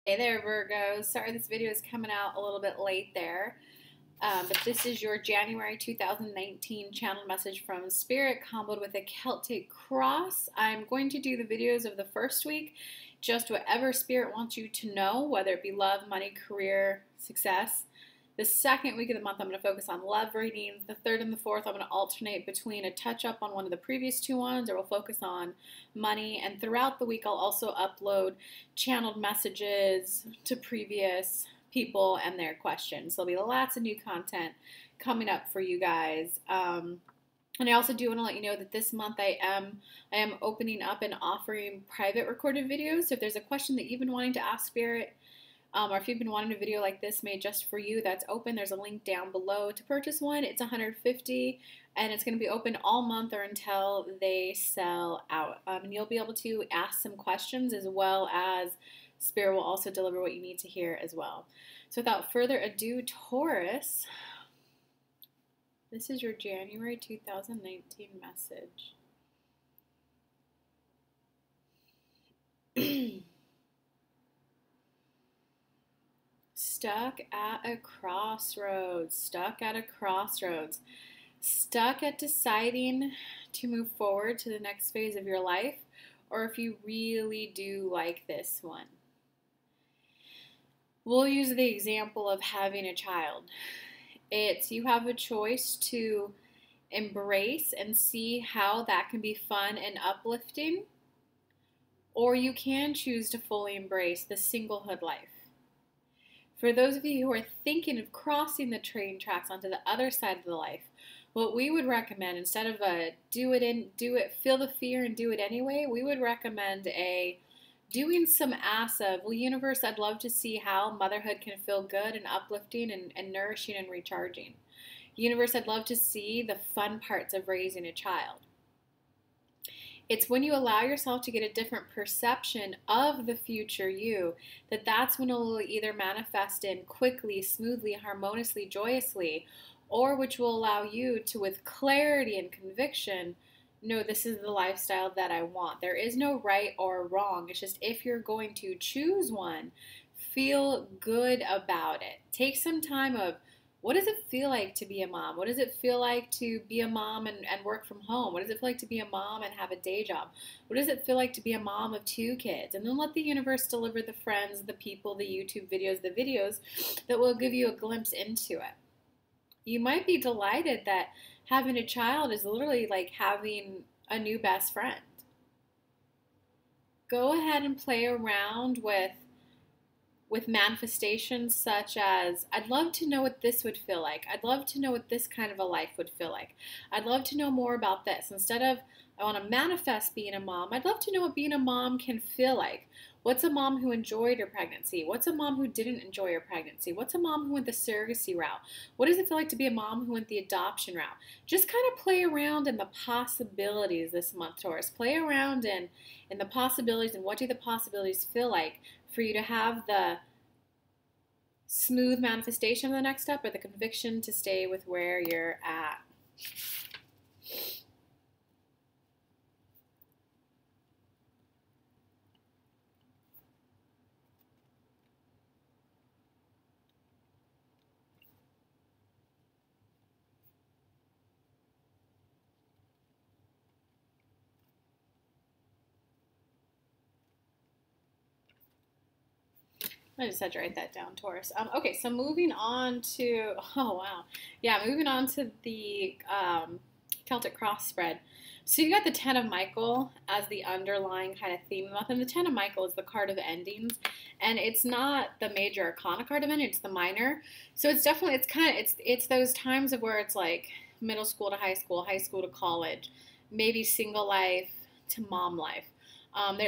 Hey there, Virgos. Sorry this video is coming out a little bit late there, but this is your January 2019 channel message from Spirit comboed with a Celtic cross. I'm going to do the videos of the first week, just whatever Spirit wants you to know, whether it be love, money, career, success. The second week of the month, I'm going to focus on love readings. The third and the fourth, I'm going to alternate between a touch-up on one of the previous two ones, or we'll focus on money. And throughout the week, I'll also upload channeled messages to previous people and their questions. There'll be lots of new content coming up for you guys. And I also do want to let you know that this month I am opening up and offering private recorded videos. So if there's a question that you've been wanting to ask Spirit, or if you've been wanting a video like this made just for you, that's open. There's a link down below to purchase one. It's $150, and it's going to be open all month or until they sell out. And you'll be able to ask some questions, as well as Spirit will also deliver what you need to hear as well. So without further ado, Taurus, this is your January 2019 message. Stuck at a crossroads, stuck at a crossroads, stuck at deciding to move forward to the next phase of your life, or if you really do like this one. We'll use the example of having a child. You have a choice to embrace and see how that can be fun and uplifting, or you can choose to fully embrace the singlehood life. For those of you who are thinking of crossing the train tracks onto the other side of the life, what we would recommend, instead of feel the fear and do it anyway, we would recommend doing some well, universe, I'd love to see how motherhood can feel good and uplifting and nourishing and recharging. Universe, I'd love to see the fun parts of raising a child. It's when you allow yourself to get a different perception of the future you, that's when it will either manifest in quickly, smoothly, harmoniously, joyously, or which will allow you to, with clarity and conviction, know this is the lifestyle that I want. There is no right or wrong. It's just, if you're going to choose one, feel good about it. Take some time of, what does it feel like to be a mom? What does it feel like to be a mom and work from home? What does it feel like to be a mom and have a day job? What does it feel like to be a mom of 2 kids? And then let the universe deliver the friends, the people, the YouTube videos, the videos that will give you a glimpse into it. You might be delighted that having a child is literally like having a new best friend. Go ahead and play around with manifestations such as, I'd love to know what this would feel like. I'd love to know what this kind of a life would feel like. I'd love to know more about this. Instead of, I want to manifest being a mom, I'd love to know what being a mom can feel like. What's a mom who enjoyed her pregnancy? What's a mom who didn't enjoy her pregnancy? What's a mom who went the surrogacy route? What does it feel like to be a mom who went the adoption route? Just kind of play around in the possibilities this month, Taurus. Play around in the possibilities, and what do the possibilities feel like for you to have the smooth manifestation of the next step, or the conviction to stay with where you're at. I just had to write that down, Taurus. Okay, so moving on to, oh wow. Yeah, moving on to the Celtic cross spread. So you got the Ten of Michael as the underlying kind of theme of the month, and the Ten of Michael is the card of endings, and it's not the major arcana card of ending, it's the minor. So it's definitely, it's those times of where it's like middle school to high school to college, maybe single life to mom life.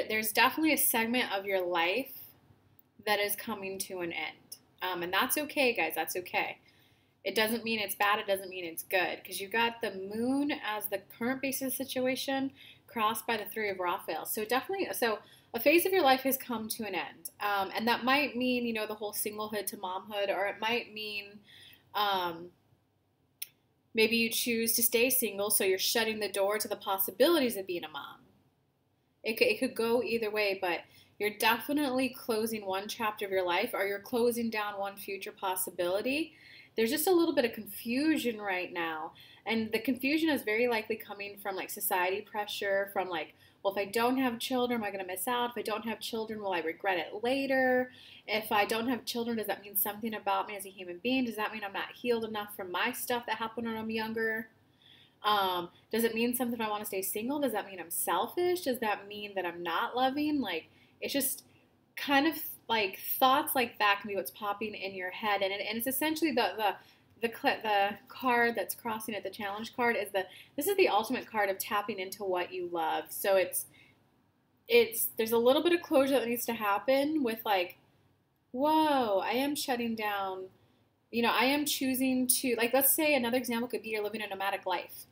There's definitely a segment of your life that is coming to an end. And that's okay, guys. That's okay. It doesn't mean it's bad. It doesn't mean it's good. Because you got the moon as the current basis situation crossed by the 3 of Raphael. So definitely, a phase of your life has come to an end. And that might mean, the whole singlehood to momhood, or it might mean maybe you choose to stay single, so you're shutting the door to the possibilities of being a mom. It could go either way, but You're definitely closing one chapter of your life, or you're closing down one future possibility. There's just a little bit of confusion right now. And the confusion is very likely coming from like society pressure, from like, well, if I don't have children, am I going to miss out? If I don't have children, will I regret it later? If I don't have children, does that mean something about me as a human being? Does that mean I'm not healed enough from my stuff that happened when I'm younger? Does it mean something if I want to stay single? Does that mean I'm selfish? Does that mean that I'm not loving? Like, it's just kind of like thoughts like that can be what's popping in your head. And it's essentially the card that's crossing it, the challenge card, this is the ultimate card of tapping into what you love. So there's a little bit of closure that needs to happen with like, whoa, I am shutting down, I am choosing to, like, let's say another example could be you're living a nomadic life.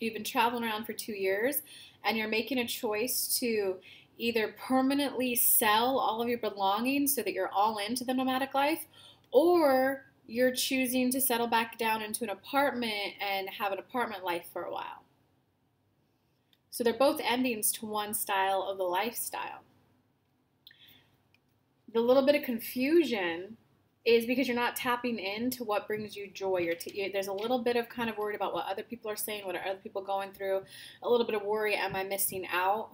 You've been traveling around for 2 years and you're making a choice to either permanently sell all of your belongings so that you're all into the nomadic life, or you're choosing to settle back down into an apartment and have an apartment life for a while. So they're both endings to one style of the lifestyle. The little bit of confusion is because you're not tapping into what brings you joy. There's a little bit of kind of worried about what other people are saying, what are other people going through, a little bit of worry, am I missing out?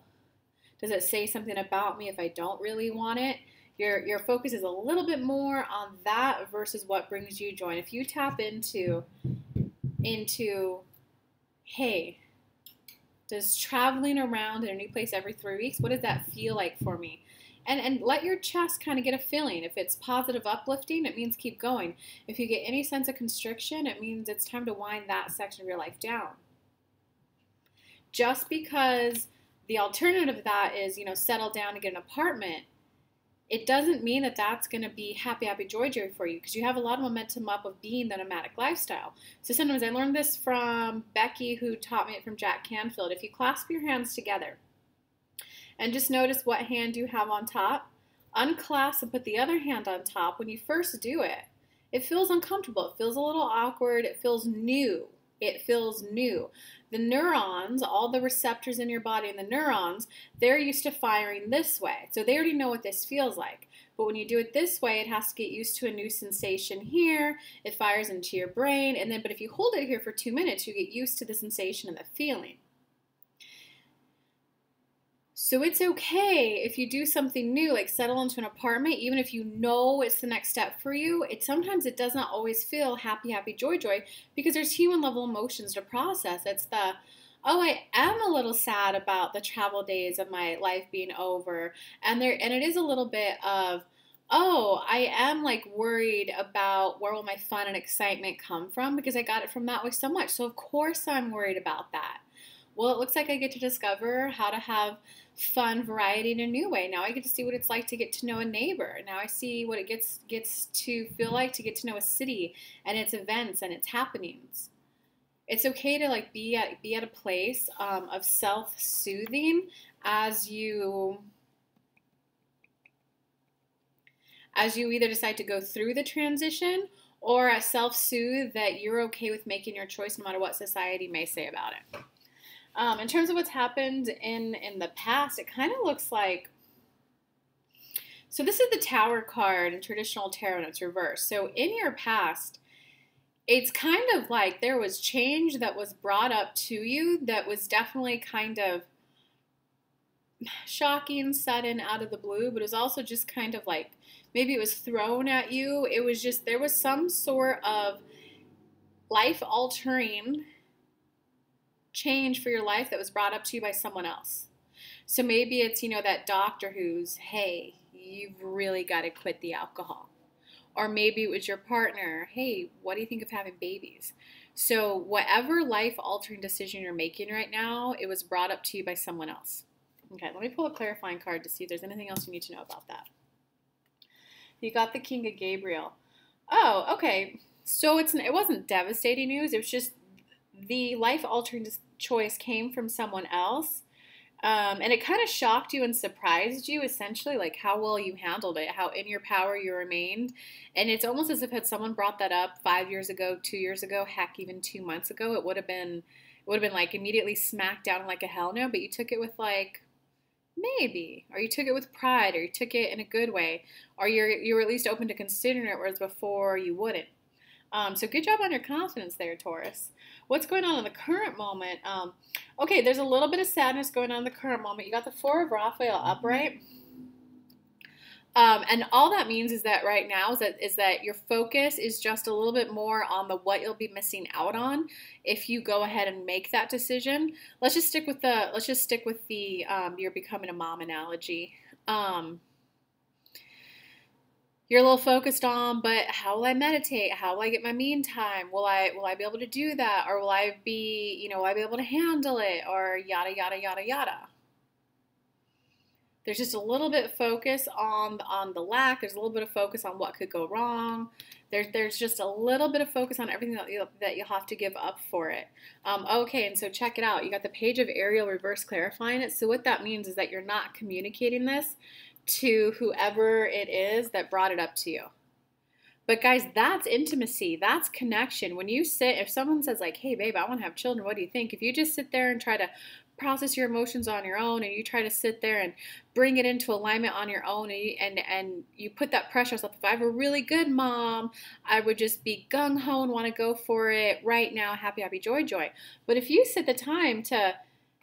Does it say something about me if I don't really want it? Your focus is a little bit more on that versus what brings you joy. And if you tap into, hey, does traveling around in a new place every 3 weeks, what does that feel like for me? And let your chest kind of get a feeling. If it's positive, uplifting, it means keep going. If you get any sense of constriction, it means it's time to wind that section of your life down. Just because the alternative of that is, settle down and get an apartment, it doesn't mean that that's going to be happy, happy, joy, joy for you, because you have a lot of momentum up of being the nomadic lifestyle. So sometimes I learned this from Becky, who taught me it from Jack Canfield. If you clasp your hands together and just notice what hand you have on top, unclasp and put the other hand on top. When you first do it, it feels uncomfortable. It feels a little awkward. It feels new. The neurons, all the receptors in your body and the neurons, they're used to firing this way. So they already know what this feels like. But when you do it this way, it has to get used to a new sensation here. It fires into your brain. But if you hold it here for 2 minutes, you get used to the sensation and the feeling. So it's okay if you do something new, like settle into an apartment, even if you know it's the next step for you. Sometimes it does not always feel happy, happy, joy, joy, because there's human level emotions to process. It's the, oh, I am a little sad about the travel days of my life being over. And it is a little bit of, oh, I am like worried about where will my fun and excitement come from, because I got it from that way so much. So of course I'm worried about that. Well, it looks like I get to discover how to have fun variety in a new way. Now I get to see what it's like to get to know a neighbor. Now I see what it gets to feel like to get to know a city and its events and its happenings. It's okay to like be at a place of self-soothing as you either decide to go through the transition, or a self-soothe that you're okay with making your choice no matter what society may say about it. In terms of what's happened in the past, it kind of looks like, so this is the Tower card in traditional tarot and it's reversed. So in your past, it's kind of like there was change that was brought up to you that was definitely kind of shocking, sudden, out of the blue, but it was also just kind of like, maybe it was thrown at you. It was just, there was some sort of life-altering change for your life that was brought up to you by someone else. So maybe it's, that doctor who's, hey, you've really got to quit the alcohol. Or maybe it was your partner, hey, what do you think of having babies? So whatever life-altering decision you're making right now, it was brought up to you by someone else. Okay, let me pull a clarifying card to see if there's anything else you need to know about that. You got the King of Gabriel. Oh, okay. So it wasn't devastating news. It was just the life-altering choice came from someone else, and it kind of shocked you and surprised you, essentially, like how well you handled it, how in your power you remained. And it's almost as if had someone brought that up 5 years ago, 2 years ago, heck, even 2 months ago, it would have been like immediately smacked down like a hell no, but you took it with like, Maybe. Or you took it with pride, or you took it in a good way, or you were at least open to considering it, whereas before you wouldn't. So good job on your confidence there, Taurus. What's going on in the current moment? Okay, there's a little bit of sadness going on in the current moment. You got the Four of Raphael upright. And all that means is that right now is that your focus is just a little bit more on the what you'll be missing out on if you go ahead and make that decision. Let's just stick with the you're becoming a mom analogy. You're a little focused on, but how will I meditate? How will I get my mean time? Will I be able to do that, or will I be able to handle it, or yada yada yada yada. There's just a little bit of focus on the lack. There's a little bit of focus on what could go wrong. There's just a little bit of focus on everything that you'll have to give up for it. Okay, and so check it out. You got the Page of Ariel reverse clarifying it. So what that means is that you're not communicating this to whoever it is that brought it up to you. But guys, that's intimacy. That's connection. When you sit, if someone says like, hey babe, I want to have children, what do you think? If you just sit there and try to process your emotions on your own, and you try to sit there and bring it into alignment on your own, and you put that pressure on yourself. If I have a really good mom, I would just be gung-ho and want to go for it right now, happy, happy, joy, joy. But if you sit the time to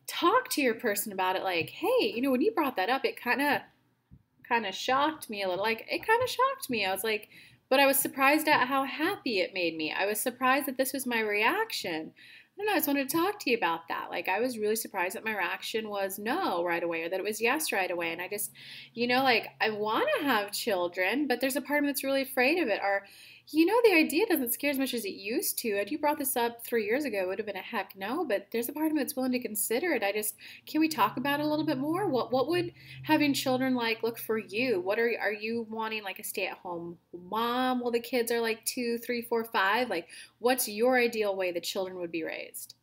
talk to your person about it, like, hey, when you brought that up, it kind of shocked me a little. Like, it kind of shocked me. I was like, but I was surprised at how happy it made me. I was surprised that this was my reaction. I don't know, I just wanted to talk to you about that. Like, I was really surprised that my reaction was no right away, or that it was yes right away. And I just, like, I want to have children, but there's a part of me that's really afraid of it. Or, the idea doesn't scare as much as it used to. Had you brought this up 3 years ago, it would have been a heck no, but there's a part of me that's willing to consider it. Can we talk about it a little bit more? What would having children like look for you? Are you wanting like a stay-at-home mom while the kids are like 2, 3, 4, 5? Like, what's your ideal way the children would be raised?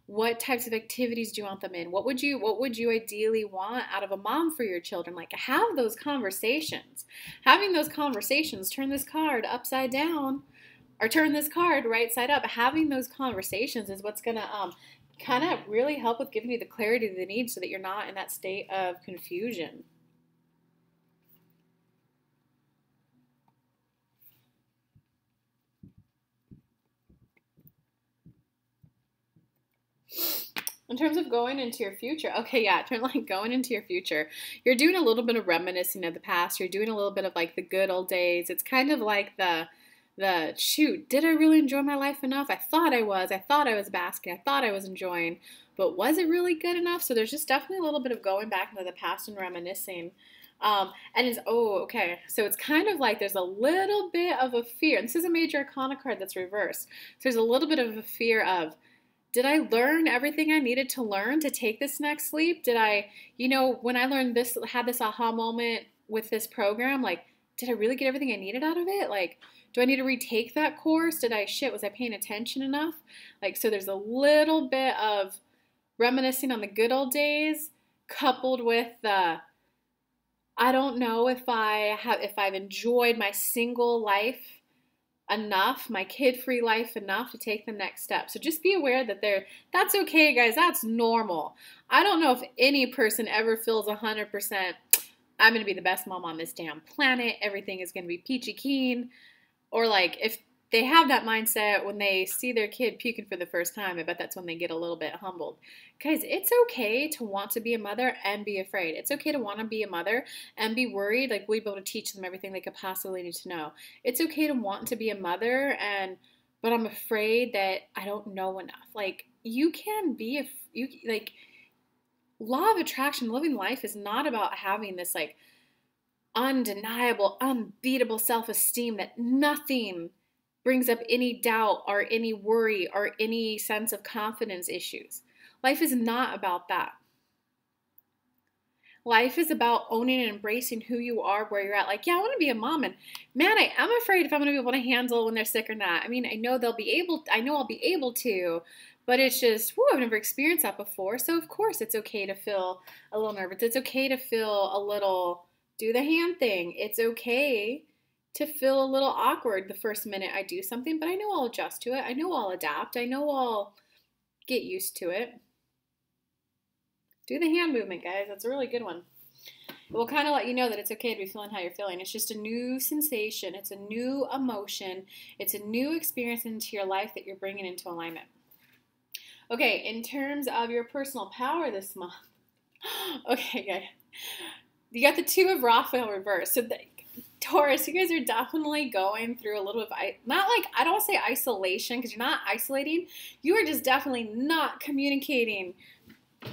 What types of activities do you want them in? What would you ideally want out of a mom for your children? Like, have those conversations. Having those conversations, turn this card upside down or turn this card right side up. Having those conversations is what's going to kind of really help with giving you the clarity that you need so that you're not in that state of confusion. In terms of going into your future, okay, yeah, going into your future, you're doing a little bit of reminiscing of the past. You're doing a little bit of like the good old days. It's kind of like the shoot, did I really enjoy my life enough? I thought I was. I thought I was basking. I thought I was enjoying, but was it really good enough? So there's just definitely a little bit of going back into the past and reminiscing. And okay. So it's kind of like there's a little bit of a fear. And this is a major arcana card that's reversed. So there's a little bit of a fear of, did I learn everything I needed to learn to take this next leap? Did I, when I learned this, had this aha moment with this program, like, did I really get everything I needed out of it? Like, do I need to retake that course? Was I paying attention enough? Like, so there's a little bit of reminiscing on the good old days coupled with the, I don't know if I've enjoyed my single life enough, my kid-free life enough to take the next step. So just be aware that that's okay, guys. That's normal. I don't know if any person ever feels 100%, I'm going to be the best mom on this damn planet. Everything is going to be peachy keen. Or like if they have that mindset when they see their kid puking for the first time, I bet that's when they get a little bit humbled. Guys, it's okay to want to be a mother and be afraid. It's okay to want to be a mother and be worried. Like, we'll be able to teach them everything they could possibly need to know. It's okay to want to be a mother, but I'm afraid that I don't know enough. Like, you can be law of attraction, living life is not about having this like undeniable, unbeatable self-esteem that nothing brings up any doubt or any worry or any sense of confidence issues. Life is not about that. Life is about owning and embracing who you are, where you're at. Like, yeah, I want to be a mom, and man, I'm afraid if I'm going to be able to handle when they're sick or not. I mean, I know I'll be able to, but it's just, I've never experienced that before. So of course it's okay to feel a little nervous. It's okay to feel a little, do the hand thing. It's okay to feel a little awkward the first minute I do something, but I know I'll adjust to it. I know I'll adapt. I know I'll get used to it. Do the hand movement, guys. That's a really good one. It will kind of let you know that it's okay to be feeling how you're feeling. It's just a new sensation. It's a new emotion. It's a new experience into your life that you're bringing into alignment. Okay, in terms of your personal power this month. Okay, guys. You got the Two of Raphael reversed. So Taurus, you guys are definitely going through a little bit of, not like, I don't want to say isolation, because you're not isolating. You are just definitely not communicating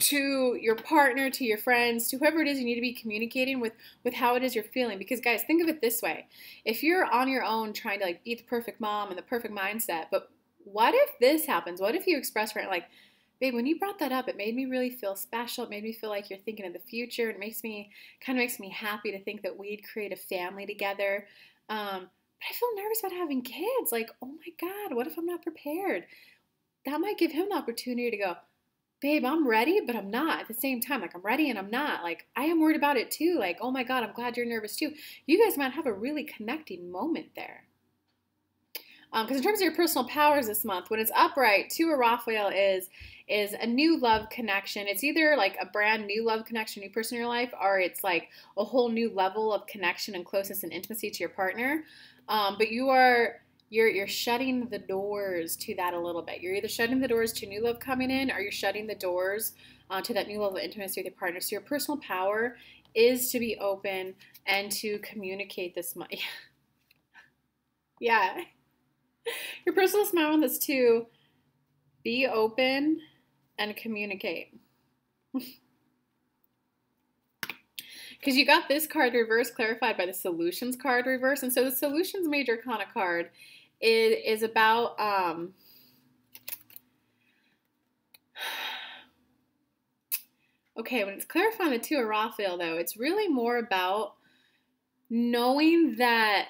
to your partner, to your friends, to whoever it is you need to be communicating with how it is you're feeling. Because guys, think of it this way. If you're on your own trying to like be the perfect mom and the perfect mindset, but what if this happens? What if you express for it like, babe, when you brought that up, it made me really feel special. It made me feel like you're thinking of the future. It makes me happy to think that we'd create a family together. But I feel nervous about having kids. Like, oh my God, what if I'm not prepared? That might give him an opportunity to go, babe, I'm ready, but I'm not at the same time. Like, I'm ready and I'm not. Like, I am worried about it too. Like, oh my God, I'm glad you're nervous too. You guys might have a really connecting moment there. Because in terms of your personal powers this month, when it's upright, Two of Raphael is a new love connection. It's either like a brand new love connection, new person in your life, or it's like a whole new level of connection and closeness and intimacy to your partner. But you're shutting the doors to that a little bit. You're either shutting the doors to new love coming in, or you're shutting the doors to that new level of intimacy with your partner. So your personal power is to be open and to communicate this month. Yeah. Your personal smile is to be open and communicate. Because you got this card reversed, clarified by the Solutions card reversed. And so the Solutions Major Arcana card is about okay, when it's clarifying the Two of Raphael, though, it's really more about knowing that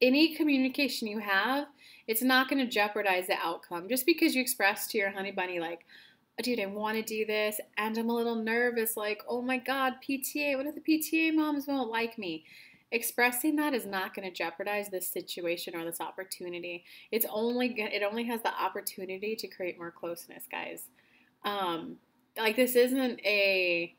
any communication you have, it's not going to jeopardize the outcome. Just because you express to your honey bunny, like, dude, I want to do this, and I'm a little nervous, like, oh my God, PTA, what if the PTA moms won't like me? Expressing that is not going to jeopardize this situation or this opportunity. It only has the opportunity to create more closeness, guys. Like, this isn't a,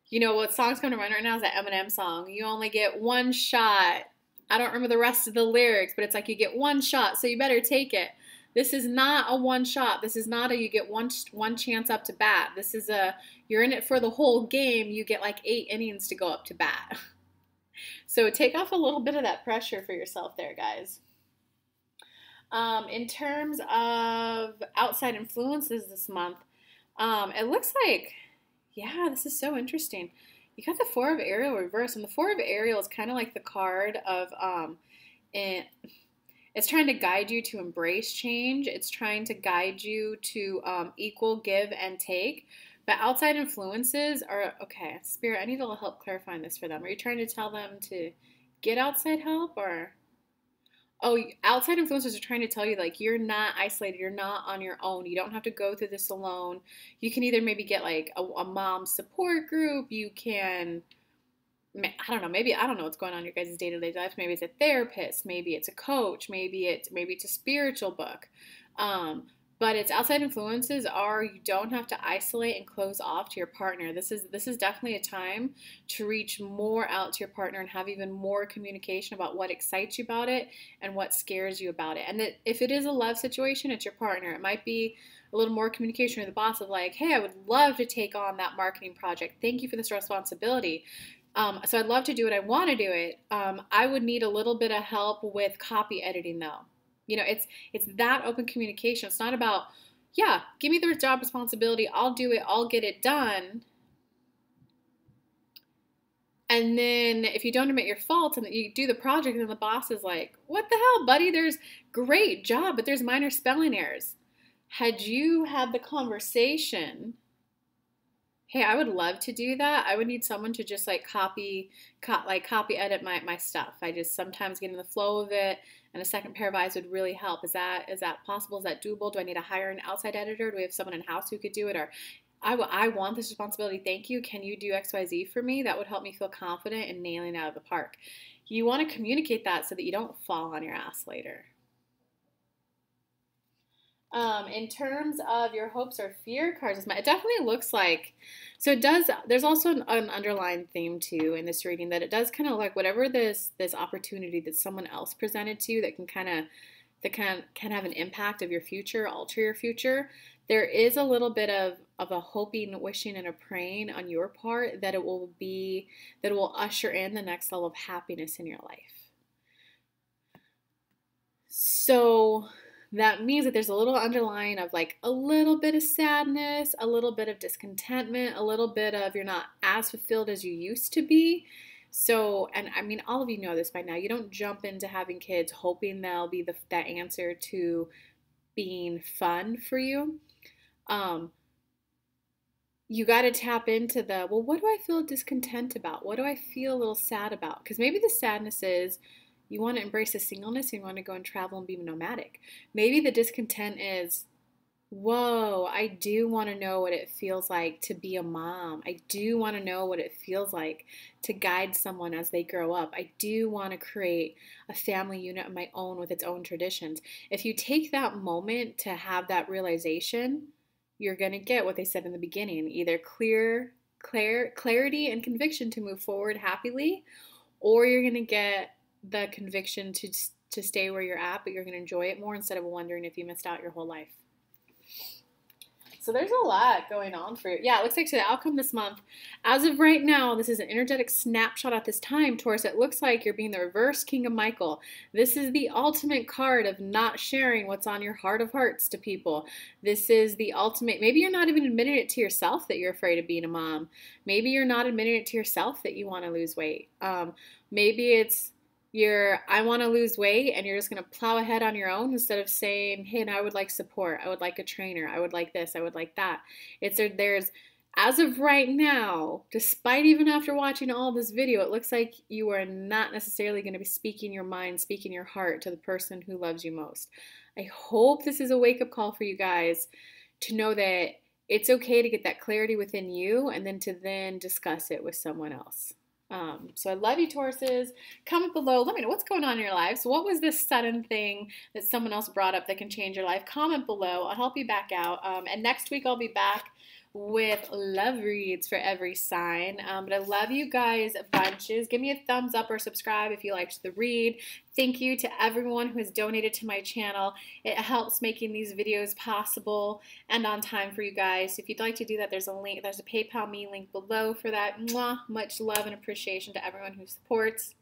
you know, what song's coming to mind right now is that Eminem song. You only get one shot. I don't remember the rest of the lyrics, but it's like you get one shot, so you better take it. This is not a one shot. This is not a you get one chance up to bat. This is a you're in it for the whole game. You get like 8 innings to go up to bat. So take off a little bit of that pressure for yourself there, guys. In terms of outside influences this month, it looks like, yeah, this is so interesting. You got the Four of Ariel reversed, and the Four of Ariel is kind of like the card of, it's trying to guide you to embrace change. It's trying to guide you to equal give and take. But outside influences are, okay, Spirit, I need a little help clarifying this for them. Are you trying to tell them to get outside help, or? Oh, outside influencers are trying to tell you, like, you're not isolated. You're not on your own. You don't have to go through this alone. You can either maybe get, like, a mom support group. You can, I don't know, maybe, I don't know what's going on in your guys' day-to-day life. Maybe it's a therapist. Maybe it's a coach. Maybe it's a spiritual book. But it's outside influences are you don't have to isolate and close off to your partner. This is definitely a time to reach more out to your partner and have even more communication about what excites you about it and what scares you about it. And that if it is a love situation, it's your partner. It might be a little more communication with the boss of like, hey, I would love to take on that marketing project. Thank you for this responsibility. So I'd love to do it. I want to do it. I would need a little bit of help with copy editing though. You know, it's that open communication. It's not about, yeah, give me the job responsibility. I'll do it. I'll get it done. And then if you don't admit your faults and that you do the project, then the boss is like, what the hell, buddy? There's great job, but there's minor spelling errors. Had you had the conversation, hey, I would love to do that. I would need someone to just like copy edit my stuff. I just sometimes get in the flow of it. And a second pair of eyes would really help. Is that possible? Is that doable? Do I need to hire an outside editor? Do we have someone in-house who could do it? Or I want this responsibility. Thank you. Can you do XYZ for me? That would help me feel confident in nailing it out of the park. You want to communicate that so that you don't fall on your ass later. In terms of your hopes or fear cards, it definitely looks like, so it does, there's also an underlying theme too in this reading, that it does kind of like whatever this opportunity that someone else presented to you that can have an impact of your future, alter your future. There is a little bit of a hoping, wishing, and a praying on your part that it will usher in the next level of happiness in your life. So that means that there's a little underlying of like a little bit of sadness, a little bit of discontentment, a little bit of you're not as fulfilled as you used to be. So, and I mean, all of you know this by now. You don't jump into having kids hoping they'll be that answer to being fun for you. You got to tap into well, what do I feel discontent about? What do I feel a little sad about? Because maybe the sadness is you want to embrace the singleness and you want to go and travel and be nomadic. Maybe the discontent is, whoa, I do want to know what it feels like to be a mom. I do want to know what it feels like to guide someone as they grow up. I do want to create a family unit of my own with its own traditions. If you take that moment to have that realization, you're going to get what they said in the beginning, either clarity and conviction to move forward happily, or you're going to get the conviction to stay where you're at, but you're going to enjoy it more instead of wondering if you missed out your whole life. So there's a lot going on for you. Yeah, it looks like the outcome this month, as of right now, this is an energetic snapshot at this time, Taurus. It looks like you're being the reverse King of Michael. This is the ultimate card of not sharing what's on your heart of hearts to people. This is the ultimate, maybe you're not even admitting it to yourself that you're afraid of being a mom. Maybe you're not admitting it to yourself that you want to lose weight. Maybe it's I want to lose weight, and you're just going to plow ahead on your own instead of saying, hey, I would like support. I would like a trainer. I would like this. I would like that. There's, as of right now, despite even after watching all this video, it looks like you are not necessarily going to be speaking your mind, speaking your heart to the person who loves you most. I hope this is a wake-up call for you guys to know that it's okay to get that clarity within you and then to discuss it with someone else. So I love you, Tauruses. Comment below. Let me know what's going on in your lives. What was this sudden thing that someone else brought up that can change your life? Comment below. I'll help you back out. And next week I'll be back with love reads for every sign. But I love you guys bunches. Give me a thumbs up or subscribe if you liked the read. Thank you to everyone who has donated to my channel. It helps making these videos possible and on time for you guys. If you'd like to do that, there's a link. There's a PayPal me link below for that. Mwah, much love and appreciation to everyone who supports.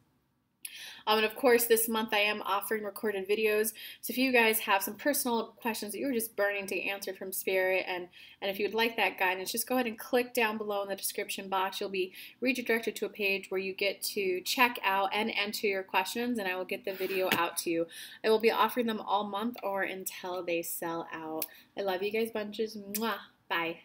And of course, this month I am offering recorded videos. So if you guys have some personal questions that you were just burning to answer from Spirit, and if you would like that guidance, just go ahead and click down below in the description box. You'll be redirected to a page where you get to check out and enter your questions, and I will get the video out to you. I will be offering them all month or until they sell out. I love you guys bunches. Mwah. Bye.